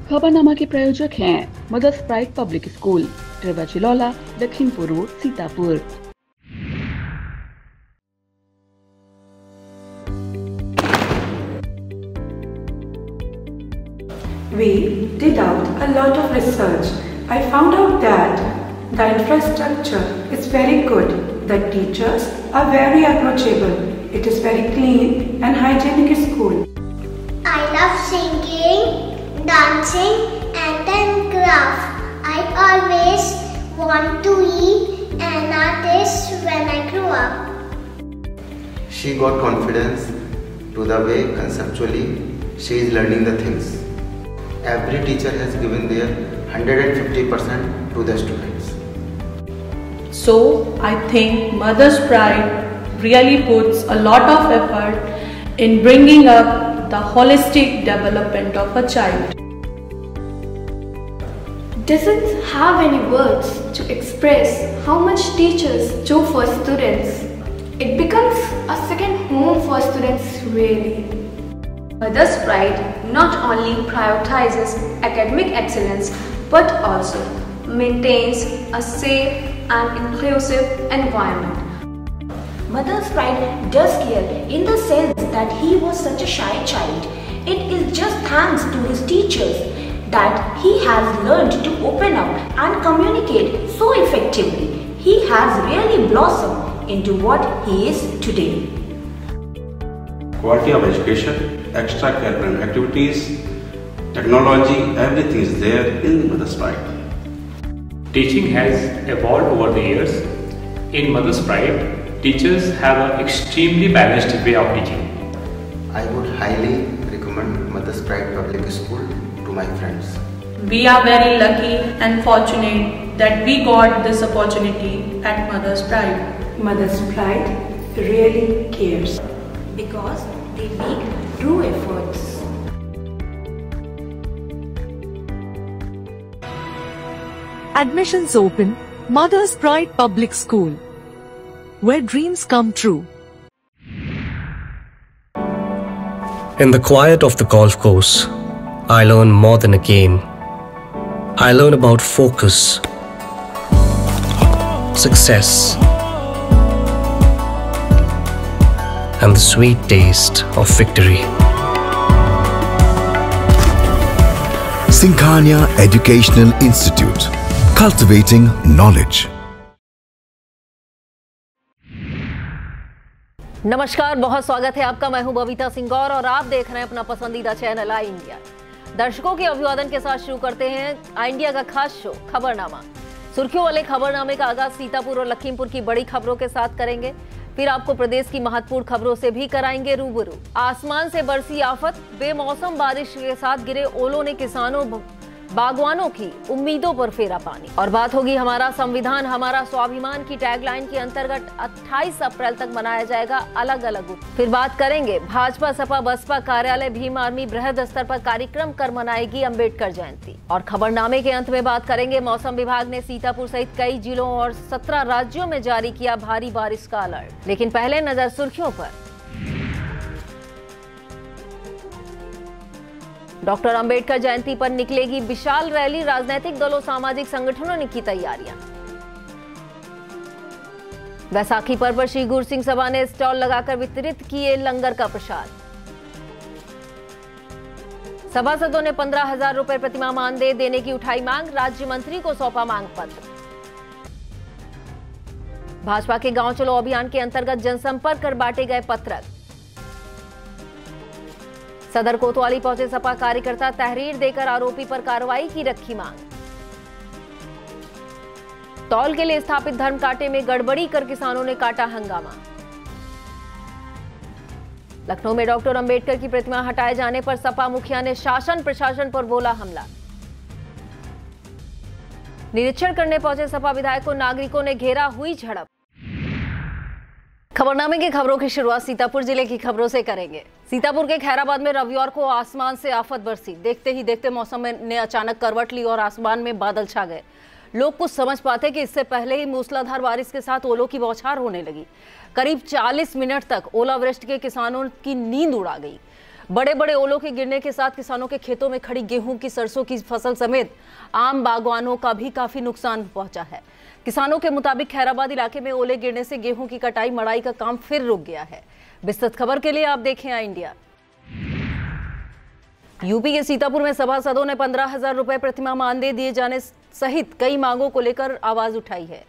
खबरनामा के प्रायोजक हैं Mother's Pride Public School, Tirwa, Lakhimpur road, Sitapur. We did out a lot of research. I found out that the infrastructure is very good. The teachers are very approachable. It is very clean and hygienic school. I love singing, dancing and then craft. I always want to be an artist when I grow up. She got confidence to the way conceptually she is learning the things. Every teacher has given their 150% to the students. So I think Mother's Pride really puts a lot of effort in bringing up the holistic development of a child. Doesn't have any words to express how much teachers do for students. It becomes a second home for students really. Mother's Pride not only prioritizes academic excellence but also maintains a safe and inclusive environment. Mother's Pride does care in the sense that he was such a shy child. It is just thanks to his teachers that he has learned to open up and communicate so effectively. He has really blossomed into what he is today. Quality of education, extracurricular activities, technology, everything is there in Mother's Pride. Teaching has evolved over the years. In Mother's Pride, teachers have an extremely balanced way of teaching. I would highly recommend Mother's Pride Public School to my friends. We are very lucky and fortunate that we got this opportunity at Mother's Pride. Mother's Pride really cares. Because they make true efforts. Admissions open, Mother's Pride Public School, where dreams come true. In the quiet of the golf course, I learn more than a game. I learn about focus, success, and the sweet taste of victory. Sinkhania Educational Institute, cultivating knowledge. नमस्कार, बहुत स्वागत है आपका। मैं हूं बबीता सिंगौर और आप देख रहे हैं अपना पसंदीदा चैनल आई इंडिया। दर्शकों के अभिवादन के साथ शुरू करते हैं आई इंडिया का खास शो खबरनामा। सुर्खियों वाले खबरनामे का आगाज सीतापुर और लखीमपुर की बड़ी खबरों के साथ करेंगे, फिर आपको प्रदेश की महत्वपूर्ण खबरों से भी कराएंगे रूबरू। आसमान से बरसी आफत, बेमौसम बारिश के साथ गिरे ओलों ने किसानों बागवानों की उम्मीदों पर फेरा पानी। और बात होगी हमारा संविधान हमारा स्वाभिमान की टैगलाइन के अंतर्गत 28 अप्रैल तक मनाया जाएगा अलग अलग उत्सव। फिर बात करेंगे भाजपा सपा बसपा कार्यालय भीम आर्मी बृहद स्तर पर कार्यक्रम कर मनाएगी अंबेडकर जयंती। और खबरनामे के अंत में बात करेंगे मौसम विभाग ने सीतापुर सहित कई जिलों और 17 राज्यों में जारी किया भारी बारिश का अलर्ट। लेकिन पहले नजर सुर्खियों पर। डॉक्टर अंबेडकर जयंती पर निकलेगी विशाल रैली, राजनीतिक दलों सामाजिक संगठनों ने की तैयारियां। वैसाखी पर्व पर श्री गुरु सिंह सभा ने स्टॉल लगाकर वितरित किए लंगर का प्रसाद। सभासदों ने 15,000 रुपए प्रतिमाह मानदेय देने की उठाई मांग, राज्य मंत्री को सौंपा मांग पत्र। भाजपा के गांव चलो अभियान के अंतर्गत जनसंपर्क कर बांटे गए पत्रक। सदर कोतवाली पहुंचे सपा कार्यकर्ता, तहरीर देकर आरोपी पर कार्रवाई की रखी मांग। तौल के लिए स्थापित धर्म कांटे में गड़बड़ी कर किसानों ने काटा हंगामा। लखनऊ में डॉक्टर अंबेडकर की प्रतिमा हटाए जाने पर सपा मुखिया ने शासन प्रशासन पर बोला हमला। निरीक्षण करने पहुंचे सपा विधायक को नागरिकों ने घेरा, हुई झड़प। खबरनामे की खबरों की शुरुआत सीतापुर जिले की खबरों से करेंगे। सीतापुर के खैराबाद में रविवार को आसमान से आफत बरसी। देखते ही देखते मौसम ने अचानक करवट ली और आसमान में बादल छा गए। लोग कुछ समझ पाते कि इससे पहले ही मूसलाधार बारिश के साथ ओलों की बौछार होने लगी। करीब 40 मिनट तक ओलावृष्टि के किसानों की नींद उड़ा गई। बड़े बड़े ओलों के गिरने के साथ किसानों के खेतों में खड़ी गेहूं की, सरसों की फसल समेत आम बागवानों का भी काफी नुकसान पहुंचा है। किसानों के मुताबिक खैराबाद इलाके में ओले गिरने से गेहूं की कटाई मड़ाई का काम फिर रुक गया है। विस्तृत खबर के लिए आप देखें आई इंडिया। यूपी के सीतापुर में सभासदों ने 15,000 रुपए प्रतिमाह मानदेय दिए जाने सहित कई मांगों को लेकर आवाज उठाई है।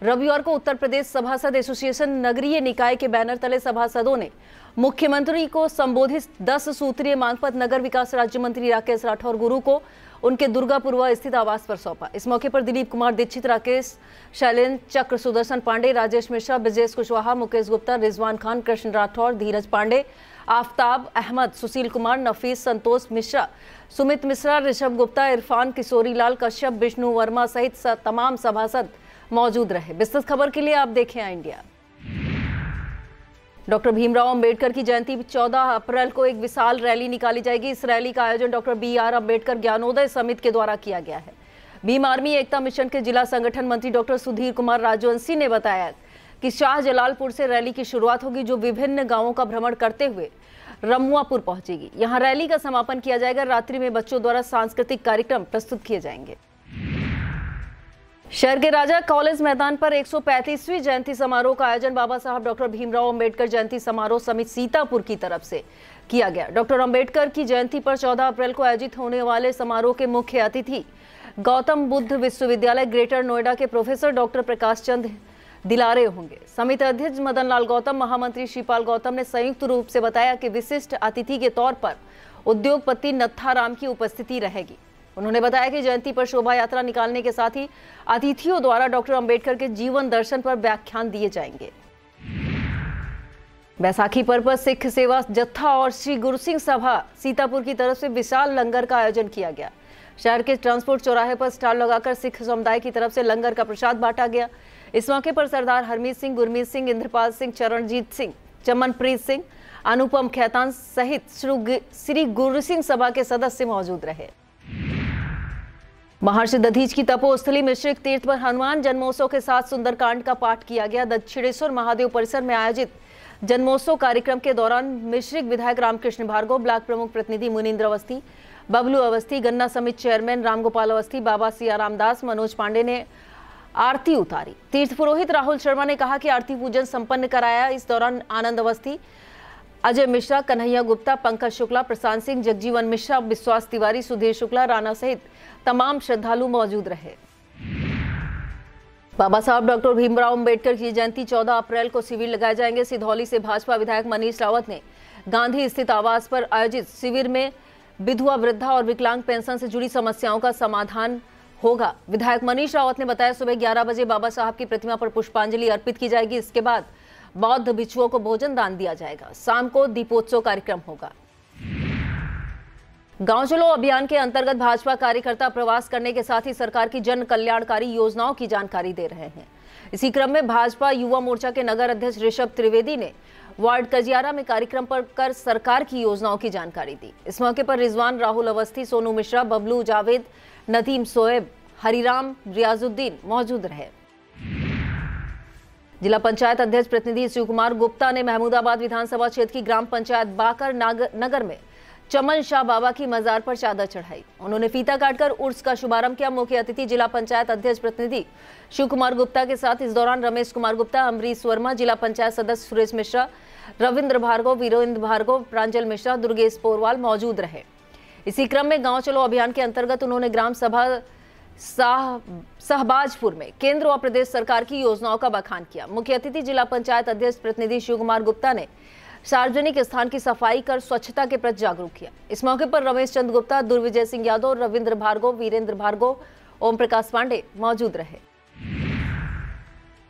रविवार को उत्तर प्रदेश सभासद एसोसिएशन नगरीय निकाय के बैनर तले सभासदों ने मुख्यमंत्री को संबोधित 10 सूत्रीय मांग पत्र नगर विकास राज्य मंत्री राकेश राठौर गुरु को उनके दुर्गापुरवा स्थित आवास पर सौंपा। इस मौके पर दिलीप कुमार दीक्षित, राकेश, शैलेंद्र चक्र, सुदर्शन पांडे, राजेश मिश्रा, ब्रजेश कुशवाहा, मुकेश गुप्ता, रिजवान खान, कृष्ण राठौर, धीरज पांडे, आफ्ताब अहमद, सुशील कुमार, नफीस, संतोष मिश्रा, सुमित मिश्रा, ऋषभ गुप्ता, इरफान, किशोरी लाल कश्यप, विष्णु वर्मा सहित तमाम सभासद मौजूद रहे। विस्तृत खबर के लिए आप देखें आई इंडिया। डॉक्टर भीमराव अंबेडकर की जयंती 14 अप्रैल को एक विशाल रैली निकाली जाएगी। इस रैली का आयोजन डॉक्टर BR अंबेडकर ज्ञानोदय समिति के द्वारा किया गया है। भीम आर्मी एकता मिशन के जिला संगठन मंत्री डॉक्टर सुधीर कुमार राजवंशी ने बताया कि शाहजलालपुर से रैली की शुरुआत होगी, जो विभिन्न गांवों का भ्रमण करते हुए रमुआपुर पहुंचेगी। यहां रैली का समापन किया जाएगा। रात्रि में बच्चों द्वारा सांस्कृतिक कार्यक्रम प्रस्तुत किए जाएंगे। शहर के राजा कॉलेज मैदान पर 135वीं जयंती समारोह का आयोजन बाबा साहब डॉक्टर भीमराव अंबेडकर जयंती समारोह समिति सीतापुर की तरफ से किया गया। डॉक्टर अंबेडकर की जयंती पर 14 अप्रैल को आयोजित होने वाले समारोह के मुख्य अतिथि गौतम बुद्ध विश्वविद्यालय ग्रेटर नोएडा के प्रोफेसर डॉक्टर प्रकाश चंद दिलारे होंगे। समिति अध्यक्ष मदन लाल गौतम, महामंत्री श्रीपाल गौतम ने संयुक्त रूप से बताया कि विशिष्ट अतिथि के तौर पर उद्योगपति नत्थाराम की उपस्थिति रहेगी। उन्होंने बताया कि जयंती पर शोभा यात्रा निकालने के साथ ही अतिथियों द्वारा डॉक्टर अंबेडकर के जीवन दर्शन पर व्याख्यान दिए जाएंगे। बैसाखी पर्व पर सिख सेवा जत्था और श्री गुरु सिंह सभा सीतापुर की तरफ से विशाल लंगर का आयोजन किया गया। शहर के ट्रांसपोर्ट चौराहे पर स्टॉल लगाकर सिख समुदाय की तरफ से लंगर का प्रसाद बांटा गया। इस मौके पर सरदार हरमीत सिंह, गुरमीत सिंह, इंद्रपाल सिंह, चरणजीत सिंह, चमनप्रीत सिंह, अनुपम खैतान सहित श्री गुरु सिंह सभा के सदस्य मौजूद रहे। महर्षि दधीच की तपोस्थली मिश्रिक तीर्थ पर हनुमान जन्मोत्सव के साथ सुंदरकांड का पाठ किया गया। दक्षिणेश्वर महादेव परिसर में आयोजित जन्मोत्सव कार्यक्रम के दौरान मिश्रिक विधायक रामकृष्ण भार्गव, ब्लॉक प्रमुख प्रतिनिधि मुनीन्द्र अवस्थी, बबलू अवस्थी, गन्ना समिति चेयरमैन रामगोपाल अवस्थी, बाबा सियाराम दास, मनोज पांडे ने आरती उतारी। तीर्थ पुरोहित राहुल शर्मा ने कहा कि आरती पूजन संपन्न कराया। इस दौरान आनंद अवस्थी, अजय मिश्रा, कन्हैया गुप्ता, पंकज शुक्ला, प्रशांत सिंह, जगजीवन मिश्रा, विश्वास तिवारी, सुधीर शुक्ला, राणा सहित तमाम श्रद्धालु मौजूद रहे। बाबा साहब डॉक्टर भीमराव अंबेडकर की जयंती 14 अप्रैल को शिविर लगाए जाएंगे। सिधौली से भाजपा विधायक मनीष रावत ने गांधी स्थित आवास पर आयोजित शिविर में विधवा, वृद्धा और विकलांग पेंशन से जुड़ी समस्याओं का समाधान होगा। विधायक मनीष रावत ने बताया सुबह 11 बजे बाबा साहब की प्रतिमा पर पुष्पांजलि अर्पित की जाएगी। इसके बाद बौद्ध भिक्षुओं को भोजन दान दिया जाएगा। शाम को दीपोत्सव कार्यक्रम होगा। गांव चलो अभियान के अंतर्गत भाजपा कार्यकर्ता प्रवास करने के साथ ही सरकार की जन कल्याणकारी योजनाओं की जानकारी दे रहे हैं। इसी क्रम में भाजपा युवा मोर्चा के नगर अध्यक्ष ऋषभ त्रिवेदी ने वार्ड कजियारा में कार्यक्रम पर कर सरकार की योजनाओं की जानकारी दी। इस मौके पर रिजवान, राहुल अवस्थी, सोनू मिश्रा, बबलू, जावेद, नदीम, सोएब, हरिराम, रियाजुद्दीन मौजूद रहे। जिला पंचायत अध्यक्ष प्रतिनिधि शिव कुमार गुप्ता ने महमूदाबाद विधानसभा क्षेत्र की ग्राम पंचायत बाकर नगर में चमन शाह बाबा की मजार पर चादर चढ़ाई। उन्होंने फीता काटकर उर्स का शुभारंभ किया। मुख्य अतिथि जिला पंचायत अध्यक्ष प्रतिनिधि शिव कुमार गुप्ता के साथ इस दौरान रमेश कुमार गुप्ता, अमरीश वर्मा, जिला पंचायत सदस्य सुरेश मिश्रा, रविंद्र भार्गव, वीरेंद्र भार्गव, प्रांजल मिश्रा, दुर्गेश पोरवाल मौजूद रहे। इसी क्रम में गांव चलो अभियान के अंतर्गत उन्होंने ग्राम सभा सहबाजपुर में केंद्र और प्रदेश सरकार की योजनाओं का बखान किया। मुख्य अतिथि जिला पंचायत अध्यक्ष प्रतिनिधि शिव कुमार गुप्ता ने सार्वजनिक स्थान की सफाई कर स्वच्छता के प्रति जागरूक किया। इस मौके पर रमेश चंद गुप्ता, दुर्विजय सिंह यादव, रविंद्र भार्गव, वीरेंद्र भार्गव, ओम प्रकाश पांडे मौजूद रहे।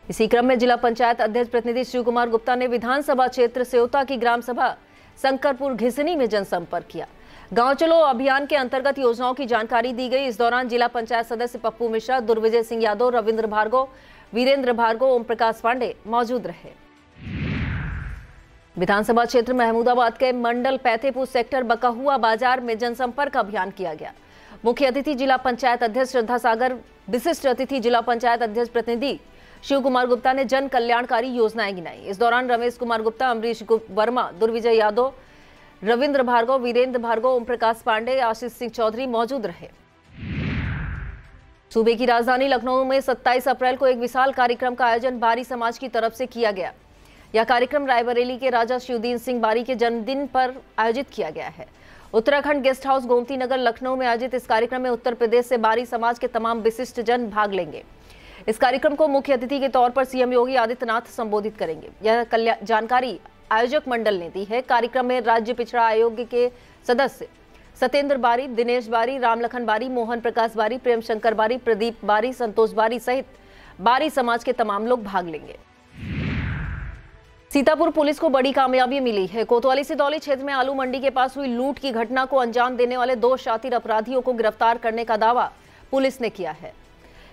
इसी क्रम में जिला पंचायत अध्यक्ष प्रतिनिधि शिव कुमार गुप्ता ने विधानसभा क्षेत्र सेवता की ग्राम सभा शंकरपुर घिसनी में जनसंपर्क किया। गांव चलो अभियान के अंतर्गत योजनाओं की जानकारी दी गई। इस दौरान जिला पंचायत सदस्य पप्पू मिश्रा, दुर्विजय सिंह यादव, रविंद्र भार्गव, वीरेंद्र भार्गव, ओम प्रकाश पांडे मौजूद रहे। विधानसभा क्षेत्र महमूदाबाद के मंडल पैथेपुर सेक्टर बकहुआ बाजार में जनसंपर्क अभियान किया गया। मुख्य अतिथि जिला पंचायत अध्यक्ष श्रद्धा सागर, विशिष्ट अतिथि जिला पंचायत अध्यक्ष प्रतिनिधि शिव कुमार गुप्ता ने जन कल्याणकारी योजनाएं गिनाई। इस दौरान रमेश कुमार गुप्ता, अमरीश वर्मा, दुर्विजय यादव, रविंद्र भार्गव, वीरेंद्र भार्गव, ओम प्रकाश पांडे, आशीष सिंह चौधरी मौजूद रहे। सूबे की राजधानी लखनऊ में 27 अप्रैल को एक विशाल कार्यक्रम का आयोजन बारी समाज की तरफ से किया गया। यह कार्यक्रम रायबरेली के राजा शिवदीन सिंह बारी के जन्मदिन पर आयोजित किया गया है। उत्तराखंड गेस्ट हाउस गोमती नगर लखनऊ में आयोजित इस कार्यक्रम में उत्तर प्रदेश से बारी समाज के तमाम विशिष्ट जन भाग लेंगे। इस कार्यक्रम को मुख्य अतिथि के तौर पर सीएम योगी आदित्यनाथ संबोधित करेंगे। यह जानकारी आयोजक मंडल ने दी है। कार्यक्रम में राज्य पिछड़ा आयोग के सदस्य सत्येंद्र बारी, दिनेश बारी, रामलखन बारी, मोहन प्रकाश बारी, प्रेम शंकर बारी, प्रदीप बारी, संतोष बारी सहित बारी समाज के तमाम लोग भाग लेंगे। सीतापुर पुलिस को बड़ी कामयाबी मिली है। कोतवाली से दौली क्षेत्र में आलू मंडी के पास हुई लूट की घटना को अंजाम देने वाले 2 शातिर अपराधियों को गिरफ्तार करने का दावा पुलिस ने किया है।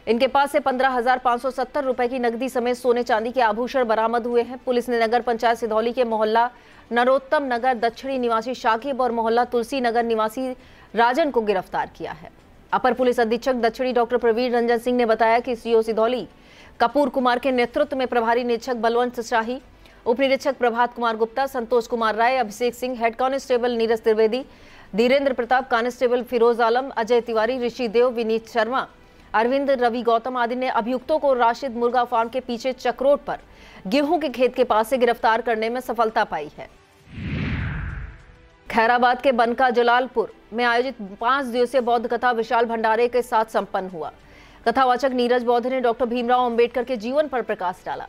इनके पास से 15,570 रुपए की नकदी समेत सोने चांदी के आभूषण बरामद हुए हैं। पुलिस ने नगर पंचायत सिधौली के मोहल्ला नरोत्तम नगर दक्षिणी निवासी शाकिब और मोहल्ला तुलसी नगर निवासी राजन को गिरफ्तार किया है। अपर पुलिस अधीक्षक दक्षिणी डॉक्टर प्रवीण रंजन सिंह ने बताया कि सीओ सिधौली कपूर कुमार के नेतृत्व में प्रभारी निरीक्षक बलवंत शाही, उप निरीक्षक Prabhat Kumar Gupta, Santosh Kumar Rai, Abhishek Singh, head constable Neeraj Trivedi, Dhirendra Pratap, constable Firoz Alam, Ajay Tiwari, Rishi Dev, Vineet Sharma, Arvind, Ravi Gautam आदि ने अभियुक्तों को राशिद मुर्गा फार्म के पीछे चक्रोट पर गेहूं के खेत के पास से गिरफ्तार करने में सफलता पाई है। खैराबाद के बनका जलालपुर में आयोजित 5 दिवसीय बौद्ध कथा विशाल भंडारे के साथ संपन्न हुआ। कथावाचक नीरज बौद्ध ने डॉक्टर भीमराव अंबेडकर के जीवन पर प्रकाश डाला।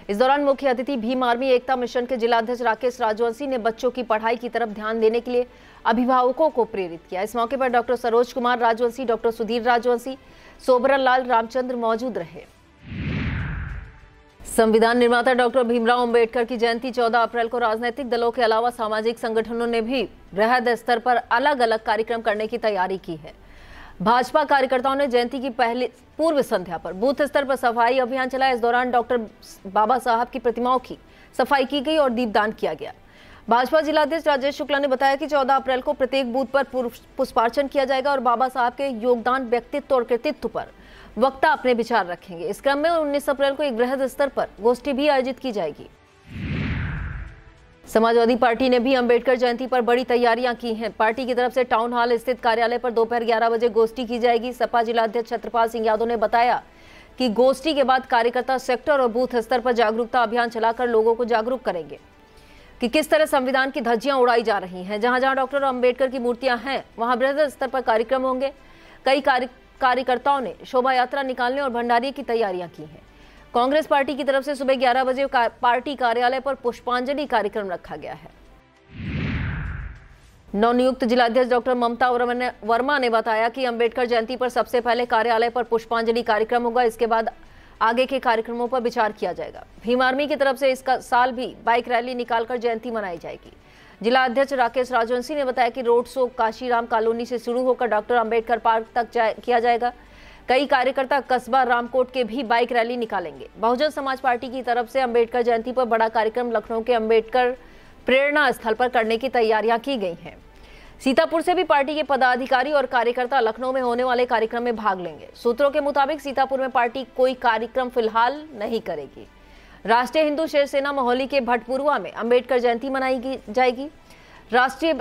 इस दौरान मुख्य अतिथि भीम आर्मी एकता मिशन के जिलाध्यक्ष राकेश राजवंशी ने बच्चों की पढ़ाई की तरफ ध्यान देने के लिए अभिभावकों को प्रेरित किया। इस मौके पर डॉक्टर सरोज कुमार राजवंशी, डॉक्टर सुधीर राजवंशी, सोबरन लाल रामचंद्र मौजूद रहे। संविधान निर्माता डॉक्टर भीमराव अंबेडकर की जयंती 14 अप्रैल को राजनीतिक दलों के अलावा सामाजिक संगठनों ने भी वृहद स्तर पर अलग अलग कार्यक्रम करने की तैयारी की है। भाजपा कार्यकर्ताओं ने जयंती की पूर्व संध्या पर बूथ स्तर पर सफाई अभियान चलाया। इस दौरान डॉक्टर बाबा साहब की प्रतिमाओं की सफाई की गई और दीपदान किया गया। भाजपा जिलाध्यक्ष राजेश शुक्ला ने बताया कि 14 अप्रैल को प्रत्येक बूथ पर पुष्पार्चन किया जाएगा और बाबा साहब के योगदान, व्यक्तित्व और कृतित्व पर वक्ता अपने विचार रखेंगे। इस क्रम में 19 अप्रैल को एक वृहद स्तर पर गोष्ठी भी आयोजित की जाएगी। समाजवादी पार्टी ने भी अंबेडकर जयंती पर बड़ी तैयारियां की हैं। पार्टी की तरफ से टाउन हॉल स्थित कार्यालय पर दोपहर 11 बजे गोष्ठी की जाएगी। सपा जिलाध्यक्ष छत्रपाल सिंह यादव ने बताया कि गोष्ठी के बाद कार्यकर्ता सेक्टर और बूथ स्तर पर जागरूकता अभियान चलाकर लोगों को जागरूक करेंगे कि किस तरह संविधान की धज्जियां उड़ाई जा रही हैं। जहां जहां डॉक्टर अंबेडकर की मूर्तियां हैं वहां वृहद स्तर पर कार्यक्रम होंगे। कई कार्यकर्ताओं ने शोभा यात्रा निकालने और भंडारे की तैयारियां की हैं। कांग्रेस पार्टी की तरफ से सुबह 11 बजे पार्टी कार्यालय पर पुष्पांजलि कार्यक्रम रखा गया है। नवनियुक्त जिलाध्यक्ष डॉक्टर ममता वर्मा ने बताया कि अंबेडकर जयंती पर सबसे पहले कार्यालय पर पुष्पांजलि कार्यक्रम होगा। इसके बाद आगे के कार्यक्रमों पर विचार किया जाएगा। भीम आर्मी की तरफ से इसका साल भी बाइक रैली निकालकर जयंती मनाई जाएगी। जिला अध्यक्ष राकेश राजवंशी ने बताया कि रोड शो काशीराम कॉलोनी से शुरू होकर डॉक्टर अंबेडकर पार्क तक किया जाएगा। कई कार्यकर्ता कस्बा रामकोट के भी बाइक रैली निकालेंगे। बहुजन समाज पार्टी की तरफ से अंबेडकर जयंती पर बड़ा कार्यक्रम लखनऊ के अंबेडकर प्रेरणा स्थल पर करने की तैयारियां की गई हैं। सीतापुर से भी पार्टी के पदाधिकारी और कार्यकर्ता लखनऊ में होने वाले कार्यक्रम में भाग लेंगे। सूत्रों के मुताबिक सीतापुर में पार्टी कोई कार्यक्रम फिलहाल नहीं करेगी। राष्ट्रीय हिंदू शेर सेना मोहाली के भटपुरुआ में अंबेडकर जयंती मनाई जाएगी। राष्ट्रीय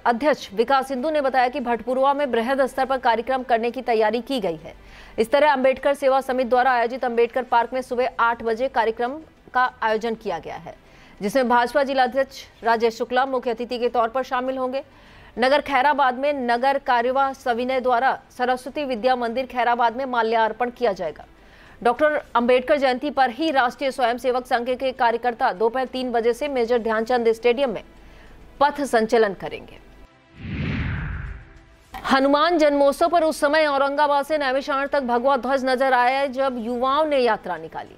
अध्यक्ष विकास सिंधु ने बताया कि भटपुरुआ में बृहद स्तर पर कार्यक्रम करने की तैयारी की गई है। इस तरह अंबेडकर सेवा समिति द्वारा आयोजित अंबेडकर पार्क में सुबह 8 बजे कार्यक्रम का आयोजन किया गया है, जिसमें भाजपा जिलाध्यक्ष राजेश शुक्ला मुख्य अतिथि के तौर पर शामिल होंगे। नगर खैराबाद में नगर कार्यवाह सविनय द्वारा सरस्वती विद्या मंदिर खैराबाद में माल्यार्पण किया जाएगा। डॉक्टर अंबेडकर जयंती पर ही राष्ट्रीय स्वयंसेवक संघ के कार्यकर्ता दोपहर 3 बजे से मेजर ध्यानचंद स्टेडियम में पथ संचलन करेंगे। हनुमान जन्मोत्सव पर उस समय औरंगाबाद से नैमिषारण्य तक भगवा ध्वज नजर आया जब युवाओं ने यात्रा निकाली।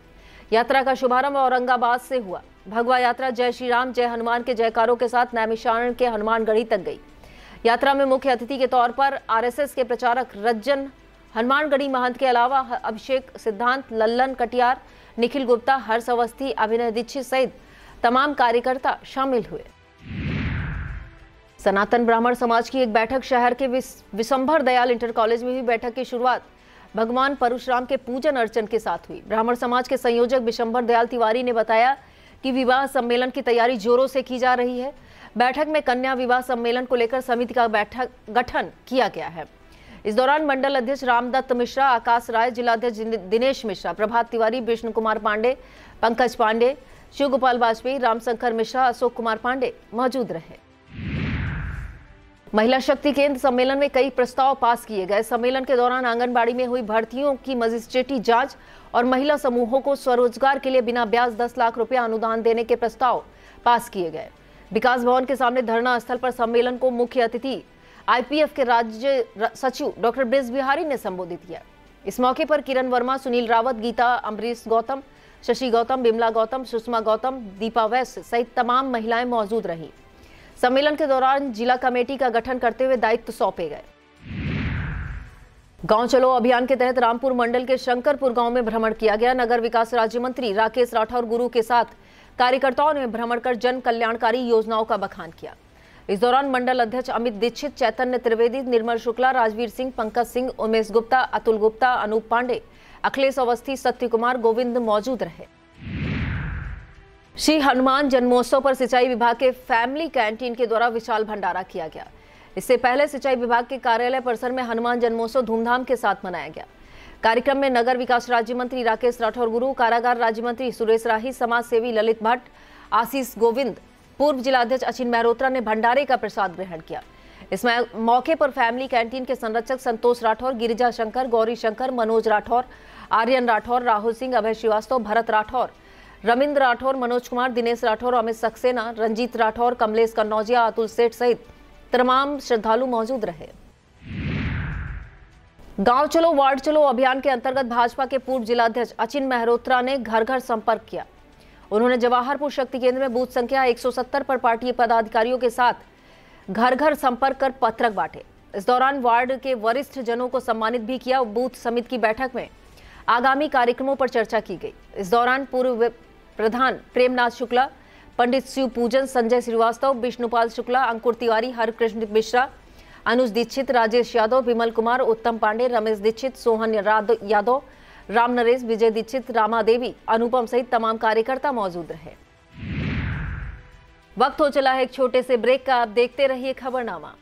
यात्रा का शुभारंभ औरंगाबाद से हुआ। भगवा यात्रा जय श्री राम जय हनुमान के जयकारों के साथ नैमिषारण्य के हनुमानगढ़ी तक गई। यात्रा में मुख्य अतिथि के तौर पर आरएसएस के प्रचारक रज्जन हनुमानगढ़ी महंत के अलावा अभिषेक सिद्धांत, लल्लन कटियार, निखिल गुप्ता, हर्ष अवस्थी, अभिनय दीक्षित सहित तमाम कार्यकर्ता शामिल हुए। सनातन ब्राह्मण समाज की एक बैठक शहर के विशंभर दयाल इंटर कॉलेज में हुई। बैठक की शुरुआत भगवान परशुराम के पूजन अर्चन के साथ हुई। ब्राह्मण समाज के संयोजक विशंभर दयाल तिवारी ने बताया कि विवाह सम्मेलन की तैयारी जोरों से की जा रही है। बैठक में कन्या विवाह सम्मेलन को लेकर समिति का गठन किया गया है। इस दौरान मंडल अध्यक्ष रामदत्त मिश्रा, आकाश राय, जिलाध्यक्ष दिनेश मिश्रा, प्रभात तिवारी, विष्णु कुमार पांडे, पंकज पांडे, शिव गोपाल वाजपेयी, रामशंकर मिश्रा, अशोक कुमार पांडे मौजूद रहे। महिला शक्ति केंद्र सम्मेलन में कई प्रस्ताव पास किए गए। सम्मेलन के दौरान आंगनबाड़ी में हुई भर्तियों की मजिस्ट्रेटी जांच और महिला समूहों को स्वरोजगार के लिए बिना ब्याज 10 लाख रुपया अनुदान देने के प्रस्ताव पास किए गए। विकास भवन के सामने धरना स्थल पर सम्मेलन को मुख्य अतिथि IPF के राज्य सचिव डॉक्टर ब्रिज बिहारी ने संबोधित किया। इस मौके पर किरण वर्मा, सुनील रावत, गीता, अमरीश गौतम, शशि गौतम, बिमला गौतम, सुषमा गौतम, दीपा वैश्य सहित तमाम महिलाएं मौजूद रहीं। सम्मेलन के दौरान जिला कमेटी का गठन करते हुए दायित्व सौंपे गए। गांव चलो अभियान के तहत रामपुर मंडल के शंकरपुर गांव में भ्रमण किया गया। नगर विकास राज्य मंत्री राकेश राठौर गुरु के साथ कार्यकर्ताओं ने भ्रमण कर जन कल्याणकारी योजनाओं का बखान किया। इस दौरान मंडल अध्यक्ष अमित दीक्षित, चैतन्य त्रिवेदी, निर्मल शुक्ला, राजवीर सिंह, पंकज सिंह, उमेश गुप्ता, अतुल गुप्ता, अनूप पांडे, अखिलेश अवस्थी, सत्य कुमार, गोविंद मौजूद रहे। श्री हनुमान जन्मोत्सव पर सिंचाई विभाग के फैमिली कैंटीन के द्वारा विशाल भंडारा किया गया। इससे पहले सिंचाई विभाग के कार्यालय परिसर में हनुमान जन्मोत्सव धूमधाम के साथ मनाया गया। कार्यक्रम में नगर विकास राज्य मंत्री राकेश राठौर गुरु, कारागार राज्य मंत्री सुरेश राही, समाज सेवी ललित भट्ट, आशीष गोविंद, पूर्व जिलाध्यक्ष अचिन मेहरोत्रा ने भंडारे का प्रसाद ग्रहण किया। इस मौके पर फैमिली कैंटीन के संरक्षक संतोष राठौर, गिरिजा शंकर, गौरी शंकर, मनोज राठौर, आर्यन राठौर, राहुल सिंह, अभय श्रीवास्तव, भरत राठौर, रविंद्र राठौर, मनोज कुमार, दिनेश राठौर, अमित सक्सेना, रंजीत राठौर, कमलेश कन्नौजिया, अतुल सेठ सहित तमाम श्रद्धालु मौजूद रहे। गांव चलो वार्ड चलो अभियान के अंतर्गत भाजपा के पूर्व जिलाध्यक्ष अचिन मेहरोत्रा ने घर घर संपर्क किया। उन्होंने जवाहरपुर शक्ति केंद्र में बूथ संख्या 170 पर पार्टी पदाधिकारियों के साथ घर घर संपर्क कर पत्रक बांटे। इस दौरान वार्ड के वरिष्ठ जनों को सम्मानित भी किया। बूथ समिति की बैठक में आगामी कार्यक्रमों पर चर्चा की गई। इस दौरान पूर्व प्रधान प्रेमनाथ शुक्ला, पंडित शिव पूजन, संजय श्रीवास्तव, विष्णुपाल शुक्ला, अंकुर तिवारी, हरकृष्ण मिश्रा, अनुज दीक्षित, राजेश यादव, विमल कुमार, उत्तम पांडे, रमेश दीक्षित, सोहन यादव, राम नरेश, विजय दीक्षित, रामा देवी, अनुपम सहित तमाम कार्यकर्ता मौजूद रहे। वक्त हो चला है एक छोटे से ब्रेक का। आप देखते रहिए Khabarnama.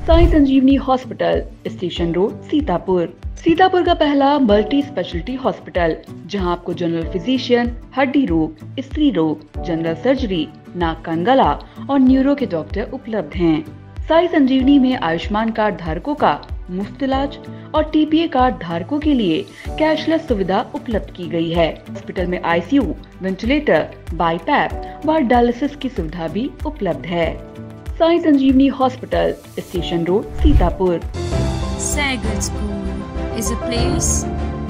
Sai Sanjeevani hospital, station road, Sitapur. Sitapur का पहला मल्टी स्पेशलिटी हॉस्पिटल, जहां आपको जनरल फिजिशियन, हड्डी रोग, स्त्री रोग, जनरल सर्जरी, नाक कान गला और न्यूरो के डॉक्टर उपलब्ध हैं। साई संजीवनी में आयुष्मान कार्ड धारकों का मुफ्त इलाज और TPA कार्ड धारकों के लिए कैशलेस सुविधा उपलब्ध की गई है। हॉस्पिटल में ICU, वेंटिलेटर, बाईपैप व डायलिसिस की सुविधा भी उपलब्ध है। Sai Sanjeevani hospital, station road, Sitapur. Sagar School is a place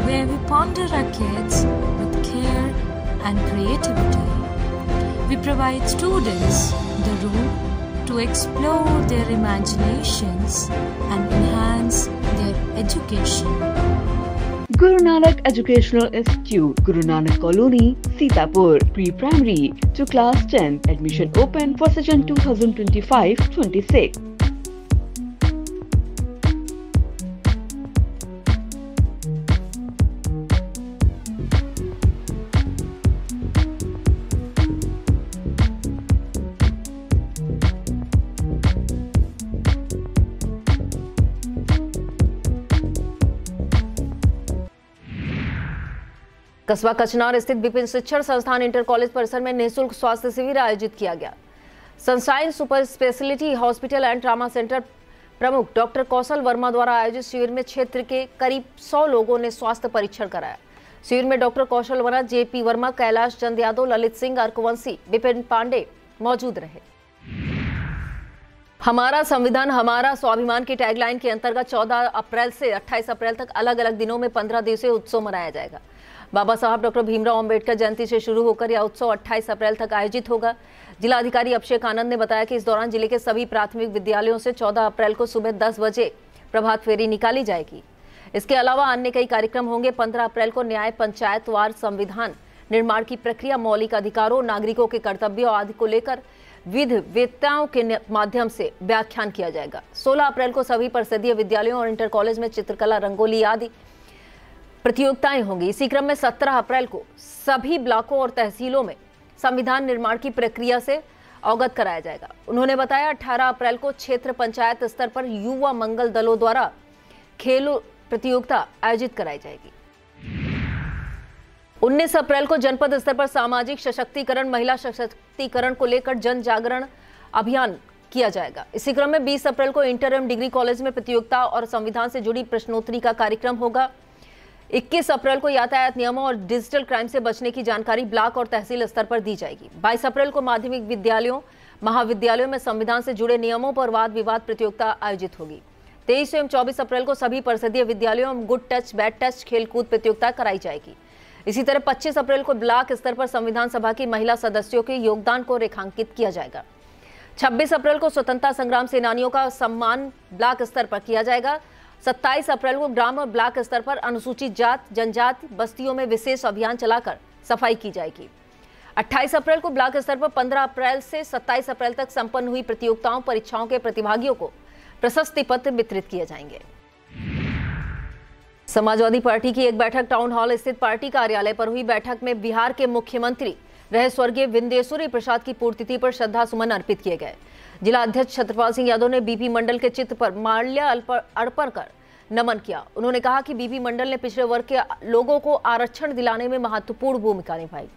where we ponder our kids with care and creativity. We provide students the room to explore their imaginations and enhance their education. Guru Nanak Educational Institute, Guru Nanak Colony, Sitapur. Pre-primary to class 10. Admission open for session 2025-26. कस्बा कचनार स्थित विपिन शिक्षण संस्थान inter college परिसर में निःशुल्क स्वास्थ्य शिविर आयोजित किया गया। Sunshine super speciality hospital and trauma centre प्रमुख डॉक्टर कौशल वर्मा द्वारा आयोजित शिविर में क्षेत्र के करीब 100 लोगों ने स्वास्थ्य परीक्षण कराया। शिविर में डॉक्टर कौशल वर्मा, JP वर्मा, कैलाश चंद यादव, ललित सिंह, अर्कवंशी, विपिन पांडे मौजूद रहे। हमारा संविधान हमारा स्वाभिमान की टैगलाइन के अंतर्गत 14 अप्रैल से 28 अप्रैल तक अलग अलग दिनों में 15 दिवसीय उत्सव मनाया जाएगा। बाबा साहब डॉक्टर भीमराव अंबेडकर जयंती से शुरू होकर यह उत्सव 28 अप्रैल तक आयोजित होगा। जिलाधिकारी अभिषेक आनंद ने बताया कि इस दौरान जिले के सभी प्राथमिक विद्यालयों से 14 अप्रैल को सुबह 10 बजे प्रभात फेरी निकाली जाएगी। इसके अलावा अन्य कई कार्यक्रम होंगे। 15 अप्रैल को न्याय पंचायतवार संविधान निर्माण की प्रक्रिया, मौलिक अधिकारों, नागरिकों के कर्तव्यों आदि को लेकर विधिवेत्ताओं के माध्यम से व्याख्यान किया जाएगा। 16 अप्रैल को सभी परिषदीय विद्यालयों और इंटर कॉलेज में चित्रकला, रंगोली आदि प्रतियोगिताएं होंगी। इसी क्रम में 17 अप्रैल को सभी ब्लॉकों और तहसीलों में संविधान निर्माण की प्रक्रिया से अवगत कराया जाएगा। उन्होंने बताया 18 अप्रैल को क्षेत्र पंचायत स्तर पर युवा मंगल दलों द्वारा खेल प्रतियोगिता आयोजित कराई जाएगी। 19 अप्रैल को जनपद स्तर पर सामाजिक सशक्तिकरण, महिला सशक्तिकरण को लेकर जन जागरण अभियान किया जाएगा। इसी क्रम में 20 अप्रैल को इंटर एवं डिग्री कॉलेज में प्रतियोगिता और संविधान से जुड़ी प्रश्नोत्तरी का कार्यक्रम होगा। 21 अप्रैल को यातायात नियमों और डिजिटल क्राइम से बचने की जानकारी ब्लॉक और तहसील स्तर पर दी जाएगी। 22 अप्रैल को माध्यमिक विद्यालयों, महाविद्यालयों में संविधान से जुड़े नियमों पर वाद विवाद प्रतियोगिता आयोजित होगी। 23 एवं 24 अप्रैल को सभी परिषदीय विद्यालयों में गुड टच, बैड टच खेलकूद प्रतियोगिता कराई जाएगी। इसी तरह 25 अप्रैल को ब्लॉक स्तर पर संविधान सभा की महिला सदस्यों के योगदान को रेखांकित किया जाएगा। 26 अप्रैल को स्वतंत्रता संग्राम सेनानियों का सम्मान ब्लॉक स्तर पर किया जाएगा। 27 अप्रैल को ग्राम और ब्लॉक स्तर पर अनुसूचित जात जनजाति बस्तियों में विशेष अभियान चलाकर सफाई की जाएगी। 28 अप्रैल को ब्लॉक स्तर पर 15 अप्रैल से 27 अप्रैल तक संपन्न हुई प्रतियोगिताओं, परीक्षाओं के प्रतिभागियों को प्रशस्ति पत्र वितरित किए जाएंगे। समाजवादी पार्टी की एक बैठक टाउन हॉल स्थित पार्टी कार्यालय पर हुई। बैठक में बिहार के मुख्यमंत्री रहे स्वर्गीय विंदेश्वरी प्रसाद की पुण्यतिथि पर श्रद्धा सुमन अर्पित किए गए। जिला अध्यक्ष छत्रपाल सिंह यादव ने बीपी मंडल के चित्र पर माल्य अर्पण कर नमन किया। उन्होंने कहा कि बीपी मंडल ने पिछड़े वर्ग के लोगों को आरक्षण दिलाने में महत्वपूर्ण भूमिका निभाई।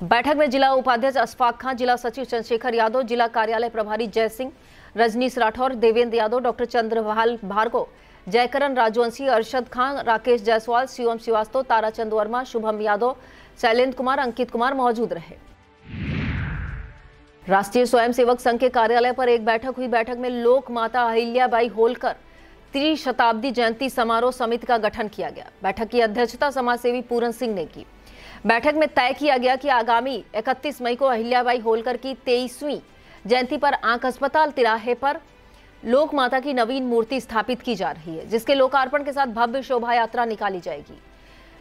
बैठक में जिला उपाध्यक्ष अशफाक खां, जिला सचिव चंद्रशेखर यादव, जिला कार्यालय प्रभारी जय सिंह, रजनीश राठौर, देवेंद्र यादव, डॉक्टर चंद्रभाल भार्गव, जयकरण राजवंशी, अरशद खान, राकेश जायसवाल, शिवम श्रीवास्तव, ताराचंद वर्मा, शुभम यादव, शैलेंद्र कुमार, अंकित कुमार मौजूद रहे। राष्ट्रीय स्वयंसेवक संघ के कार्यालय पर एक बैठक हुई। बैठक में लोक माता अहिल्याबाई होलकर त्रिशताब्दी जयंती समारोह समिति का गठन किया गया। बैठक की अध्यक्षता समाजसेवी पूरन सिंह ने की। बैठक में तय किया गया कि आगामी 31 मई को अहिल्याबाई होलकर की 23वीं जयंती पर आंख अस्पताल तिराहे पर लोक माता की नवीन मूर्ति स्थापित की जा रही है, जिसके लोकार्पण के साथ भव्य शोभा यात्रा निकाली जाएगी।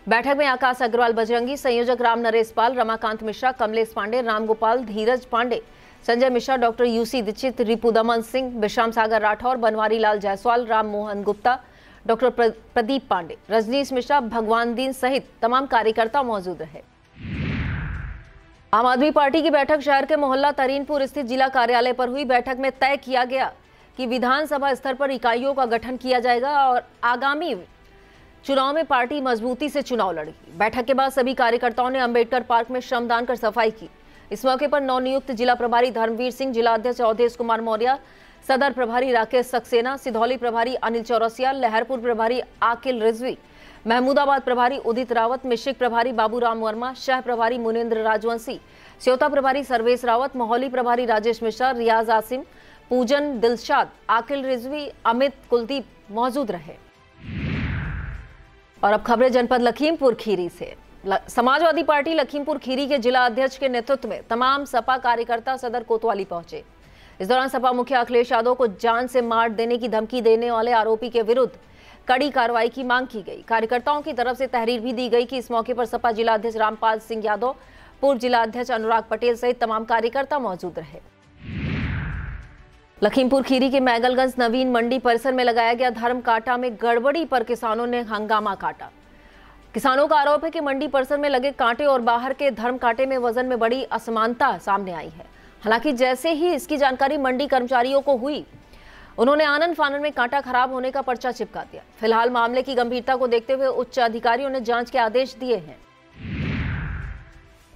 बैठक में आकाश अग्रवाल बजरंगी, संयोजक राम नरेश पाल, रमाकांत मिश्रा, कमलेश पांडे, रामगोपाल, धीरज पांडे, संजय मिश्रा, डॉक्टर यूसी दीक्षित, रिपुदमन सिंह, विश्राम सागर राठौर, बनवारी लाल जायसवाल, राम मोहन गुप्ता, डॉक्टर प्रदीप पांडे, रजनीश मिश्रा, भगवान दीन सहित तमाम कार्यकर्ता मौजूद रहे। आम आदमी पार्टी की बैठक शहर के मोहल्ला तरीनपुर स्थित जिला कार्यालय पर हुई। बैठक में तय किया गया कि विधानसभा स्तर पर इकाइयों का गठन किया जाएगा और आगामी चुनाव में पार्टी मजबूती से चुनाव लड़ेगी। बैठक के बाद सभी कार्यकर्ताओं ने अंबेडकर पार्क में श्रमदान कर सफाई की। इस मौके पर नवनियुक्त जिला प्रभारी धर्मवीर सिंह, जिला अध्यक्ष अवधेश कुमार मौर्य, सदर प्रभारी राकेश सक्सेना, सिधौली प्रभारी अनिल चौरसिया, लहरपुर प्रभारी आकिल रिजवी, महमूदाबाद प्रभारी उदित रावत, मिश्रिक प्रभारी बाबूराम वर्मा, शह प्रभारी मुनेन्द्र राजवंशी, स्योता प्रभारी सर्वेश रावत, मोहली प्रभारी राजेश मिश्रा, रियाज आसिम, पूजन दिलशाद, आकिल रिजवी, अमित कुलदीप मौजूद रहे। और अब खबरें जनपद लखीमपुर खीरी से। समाजवादी पार्टी लखीमपुर खीरी के जिला अध्यक्ष के नेतृत्व में तमाम सपा कार्यकर्ता सदर कोतवाली पहुंचे। इस दौरान सपा मुखिया अखिलेश यादव को जान से मार देने की धमकी देने वाले आरोपी के विरुद्ध कड़ी कार्रवाई की मांग की गई। कार्यकर्ताओं की तरफ से तहरीर भी दी गई कि इस मौके पर सपा जिला अध्यक्ष रामपाल सिंह यादव, पूर्व जिला अध्यक्ष अनुराग पटेल सहित तमाम कार्यकर्ता मौजूद रहे। लखीमपुर खीरी के मैगलगंज नवीन मंडी परिसर में लगाया गया धर्म कांटा में गड़बड़ी पर किसानों ने हंगामा काटा। किसानों का आरोप है कि मंडी परिसर में लगे कांटे और बाहर के धर्म कांटे में वजन में बड़ी असमानता सामने आई है। हालांकि जैसे ही इसकी जानकारी मंडी कर्मचारियों को हुई, उन्होंने आनन फानन में कांटा खराब होने का पर्चा चिपका दिया। फिलहाल मामले की गंभीरता को देखते हुए उच्च अधिकारियों ने जांच के आदेश दिए हैं।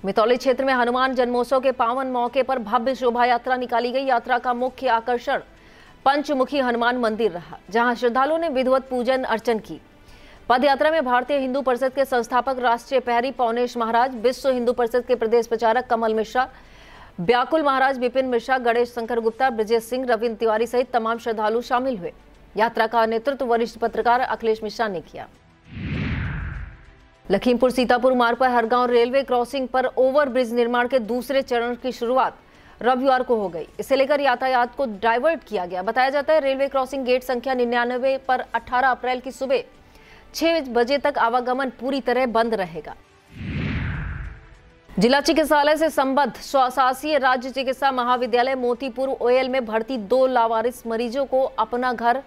मितौली क्षेत्र में हनुमान जन्मोत्सव के पावन मौके पर भव्य शोभा यात्रा निकाली गई। यात्रा का मुख्य आकर्षण पंचमुखी हनुमान मंदिर रहा, जहां श्रद्धालुओं ने विधिवत पूजन अर्चन की। पद यात्रा में भारतीय हिंदू परिषद के संस्थापक राष्ट्रीय प्रहरी पौनेश महाराज, विश्व हिंदू परिषद के प्रदेश प्रचारक कमल मिश्रा, व्याकुल महाराज विपिन मिश्रा, गणेश शंकर गुप्ता, ब्रजेश सिंह, रविंद्र तिवारी सहित तमाम श्रद्धालु शामिल हुए। यात्रा का नेतृत्व वरिष्ठ पत्रकार अखिलेश मिश्रा ने किया। लखीमपुर सीतापुर मार्ग पर हरगांव रेलवे क्रॉसिंग पर ओवरब्रिज निर्माण के दूसरे चरण की शुरुआत रविवार को हो गई। इसे लेकर यातायात को डाइवर्ट किया गया। बताया जाता है रेलवे क्रॉसिंग गेट संख्या 99 पर 18 अप्रैल की सुबह 6 बजे तक आवागमन पूरी तरह बंद रहेगा। जिला चिकित्सालय से संबद्ध स्वशासीय राज्य चिकित्सा महाविद्यालय मोतीपुर ओयल में भर्ती 2 लावारिस मरीजों को अपना घर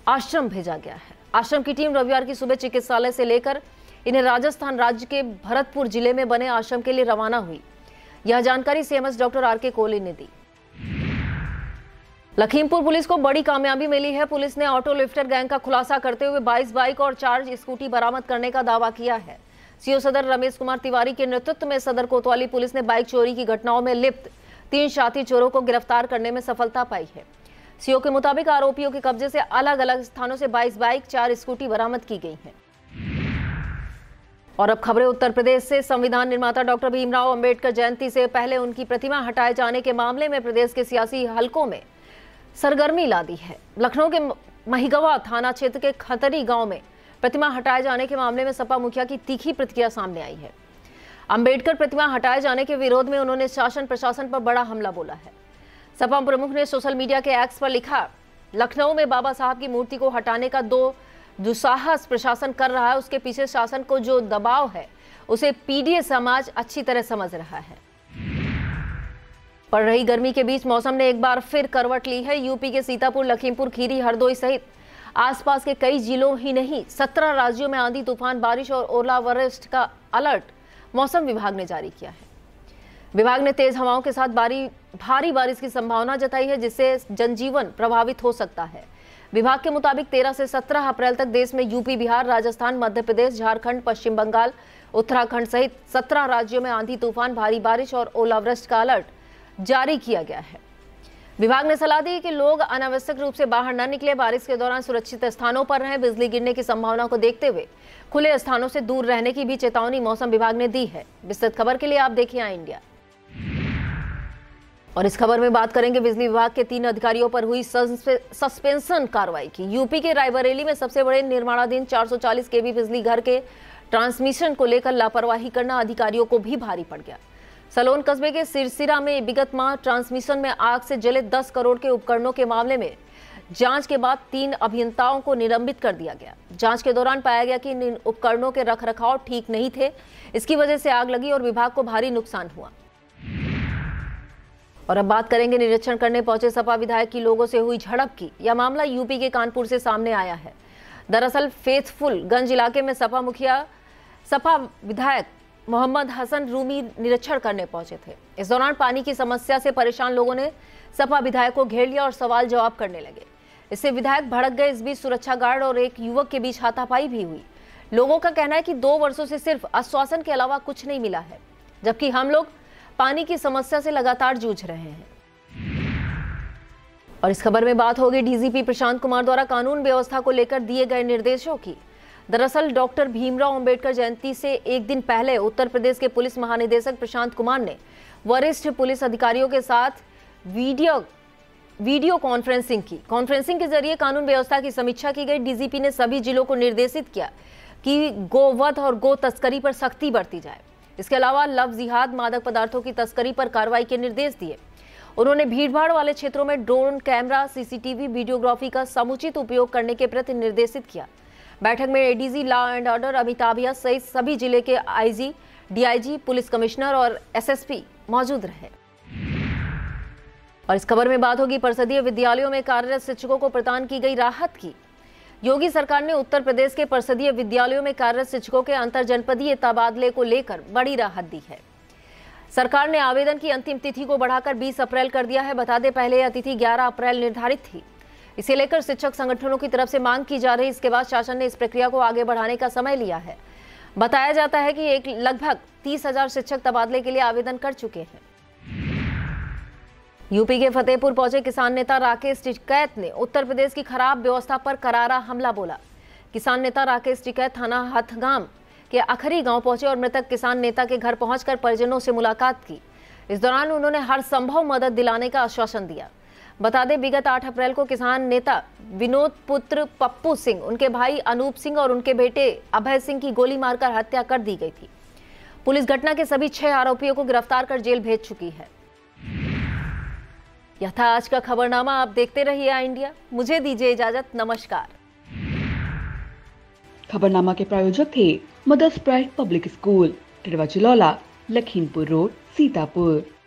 आश्रम भेजा गया है। आश्रम की टीम रविवार की सुबह चिकित्सालय से लेकर इन्हें राजस्थान राज्य के भरतपुर जिले में बने आश्रम के लिए रवाना हुई। यह जानकारी सीएमएस डॉक्टर आर के कोहली ने दी। लखीमपुर पुलिस को बड़ी कामयाबी मिली है। पुलिस ने ऑटो लिफ्टर गैंग का खुलासा करते हुए 22 बाइक और 4 स्कूटी बरामद करने का दावा किया है। सीओ सदर रमेश कुमार तिवारी के नेतृत्व में सदर कोतवाली पुलिस ने बाइक चोरी की घटनाओं में लिप्त 3 साथी चोरों को गिरफ्तार करने में सफलता पाई है। सीओ के मुताबिक आरोपियों के कब्जे से अलग अलग स्थानों से 22 बाइक 4 स्कूटी बरामद की गई हैं। और अब खबरें उत्तर प्रदेश से। संविधान निर्माता डॉक्टर भीमराव अंबेडकर जयंती से पहले उनकी प्रतिमा हटाए जाने के मामले में प्रदेश के सियासी हलकों में सरगर्मी ला दी है। लखनऊ के महिगवा थाना क्षेत्र के खतरी गांव में प्रतिमा हटाए जाने के मामले में सपा मुखिया की तीखी प्रतिक्रिया सामने आई है। अंबेडकर प्रतिमा हटाए जाने के विरोध में उन्होंने शासन प्रशासन पर बड़ा हमला बोला है। सपा प्रमुख ने सोशल मीडिया के एक्स पर लिखा, लखनऊ में बाबा साहब की मूर्ति को हटाने का दुस्साहस प्रशासन कर रहा है। उसके पीछे शासन को जो दबाव है उसे पीडीए समाज अच्छी तरह समझ रहा है। पड़ रही गर्मी के बीच मौसम ने एक बार फिर करवट ली है। यूपी के सीतापुर, लखीमपुर खीरी, हरदोई सहित आसपास के कई जिलों ही नहीं 17 राज्यों में आंधी तूफान, बारिश और ओलावृष्टि का अलर्ट मौसम विभाग ने जारी किया है। विभाग ने तेज हवाओं के साथ भारी बारिश की संभावना जताई है, जिससे जनजीवन प्रभावित हो सकता है। विभाग के मुताबिक 13 से 17 अप्रैल तक देश में यूपी, बिहार, राजस्थान, मध्य प्रदेश, झारखंड, पश्चिम बंगाल, उत्तराखंड सहित 17 राज्यों में आंधी तूफान, भारी बारिश और ओलावृष्टि का अलर्ट जारी किया गया है। विभाग ने सलाह दी कि लोग अनावश्यक रूप से बाहर न निकले, बारिश के दौरान सुरक्षित स्थानों पर रहें। बिजली गिरने की संभावना को देखते हुए खुले स्थानों से दूर रहने की भी चेतावनी मौसम विभाग ने दी है। विस्तृत खबर के लिए आप देखिए आई इंडिया। और इस खबर में बात करेंगे बिजली विभाग के 3 अधिकारियों पर हुई सस्पेंशन कार्रवाई की। यूपी के रायबरेली में सबसे बड़े निर्माणाधीन 440 केवी बिजली घर के ट्रांसमिशन को लेकर लापरवाही करना अधिकारियों को भी भारी पड़ गया। सलोन कस्बे के सिरसिरा में विगत माह ट्रांसमिशन में आग से जले 10 करोड़ के उपकरणों के मामले में जांच के बाद 3 अभियंताओं को निलंबित कर दिया गया। जांच के दौरान पाया गया कि इन उपकरणों के रखरखाव ठीक नहीं थे। इसकी वजह से आग लगी और विभाग को भारी नुकसान हुआ। और अब बात करेंगे निरीक्षण करने पहुंचे सपा विधायक की लोगों से हुई झड़प की। यह मामला यूपी के कानपुर से सामने आया है। दरअसल फेथफुलगंज इलाके में सपा विधायक मोहम्मद हसन रूमी निरीक्षण करने पहुंचे थे। इस दौरान पानी की समस्या से परेशान लोगों ने सपा विधायक को घेर लिया और सवाल जवाब करने लगे। इससे विधायक भड़क गए। इस बीच सुरक्षा गार्ड और एक युवक के बीच हाथापाई भी हुई। लोगों का कहना है कि 2 वर्षों से सिर्फ आश्वासन के अलावा कुछ नहीं मिला है, जबकि हम लोग पानी की समस्या से लगातार जूझ रहे हैं। और इस खबर में बात होगी डीजीपी प्रशांत कुमार द्वारा कानून व्यवस्था को लेकर दिए गए निर्देशों की। दरअसल डॉक्टर भीमराव अंबेडकर जयंती से एक दिन पहले उत्तर प्रदेश के पुलिस महानिदेशक प्रशांत कुमार ने वरिष्ठ पुलिस अधिकारियों के साथ वीडियो कॉन्फ्रेंसिंग की। कॉन्फ्रेंसिंग के जरिए कानून व्यवस्था की समीक्षा की गई। डीजीपी ने सभी जिलों को निर्देशित किया कि गोवध और गो तस्करी पर सख्ती बरती जाए। इसके अलावा लव जिहाद, मादक पदार्थों की तस्करी पर कार्रवाई के निर्देश दिए। उन्होंने भीड़भाड़ वाले क्षेत्रों में ड्रोन कैमरा, सीसीटीवी, वीडियोग्राफी का समुचित उपयोग करने के प्रति निर्देशित किया। बैठक में एडीजी लॉ एंड ऑर्डर अमिताभिया सहित सभी जिले के आईजी, डीआईजी, पुलिस कमिश्नर और एसएसपी मौजूद रहे। और इस खबर में बात होगी परिषदीय विद्यालयों में कार्यरत शिक्षकों को प्रदान की गई राहत की। योगी सरकार ने उत्तर प्रदेश के परिषदीय विद्यालयों में कार्यरत शिक्षकों के अंतर जनपदीय तबादले को लेकर बड़ी राहत दी है। सरकार ने आवेदन की अंतिम तिथि को बढ़ाकर 20 अप्रैल कर दिया है। बता दें, पहले यह तिथि 11 अप्रैल निर्धारित थी। इसे लेकर शिक्षक संगठनों की तरफ से मांग की जा रही। इसके बाद शासन ने इस प्रक्रिया को आगे बढ़ाने का समय लिया है। बताया जाता है कि लगभग 30,000 शिक्षक तबादले के लिए आवेदन कर चुके हैं। यूपी के फतेहपुर पहुंचे किसान नेता राकेश टिकैत ने उत्तर प्रदेश की खराब व्यवस्था पर करारा हमला बोला। किसान नेता राकेश टिकैत थाना हथगाम के अखरी गांव पहुंचे और मृतक किसान नेता के घर पहुंचकर परिजनों से मुलाकात की। इस दौरान उन्होंने हर संभव मदद दिलाने का आश्वासन दिया। बता दें, विगत 8 अप्रैल को किसान नेता विनोद पुत्र पप्पू सिंह, उनके भाई अनूप सिंह और उनके बेटे अभय सिंह की गोली मारकर हत्या कर दी गई थी। पुलिस घटना के सभी 6 आरोपियों को गिरफ्तार कर जेल भेज चुकी है। यह था आज का खबरनामा। आप देखते रहिए आई इंडिया। मुझे दीजिए इजाजत। नमस्कार। खबरनामा के प्रायोजक थे Mother's Pride Public School, Tirwa Chilaula, Lakhimpur road, Sitapur.